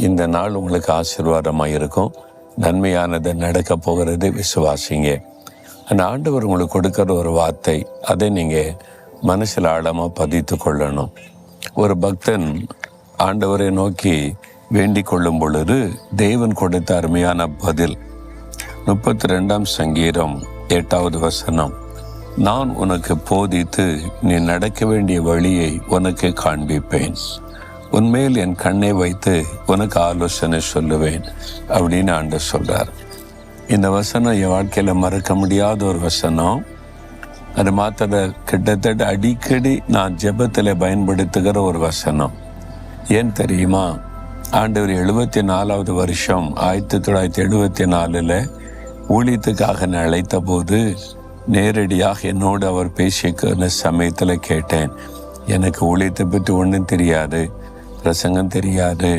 இந்த நாள் உங்களுக்கு ஆசீர்வாதமாக இருக்கும். நன்மையானது நடக்க போகிறது, விசுவாசிங்க. அந்த ஆண்டவர் உங்களுக்கு கொடுக்குற ஒரு வார்த்தை, அதை நீங்கள் மனசில் ஆழமாக பதித்து கொள்ளணும். ஒரு பக்தன் ஆண்டவரை நோக்கி வேண்டிக் கொள்ளும் பொழுது தேவன் கொடுத்த அருமையான பதில். 32ஆம் சங்கீதம் 8வது வசனம், நான் உனக்கு போதித்து நீ நடக்க வேண்டிய வழியை உனக்கு காண்பிப்பேன், உன்மேல் என் கண்ணை வைத்து உனக்கு ஆலோசனை சொல்லுவேன் அப்படின்னு ஆண்டவர் சொல்றார். இந்த வசனம் என் வாழ்க்கையில் மறக்க முடியாத ஒரு வசனம். அது மாத்திர கிட்டத்தட்ட அடிக்கடி நான் ஜெபத்தில் பயன்படுத்துகிற ஒரு வசனம். ஏன் தெரியுமா? ஆண்டவர் 74வது வருஷம் 1974 ஊழியத்துக்காக நான் அழைத்த போது நேரடியாக என்னோடு அவர் பேசிக்கிற சமயத்தில் கேட்டேன், எனக்கு ஊழியத்தை பற்றி ஒன்றும் தெரியாது, பிரசங்கம் தெரியாது,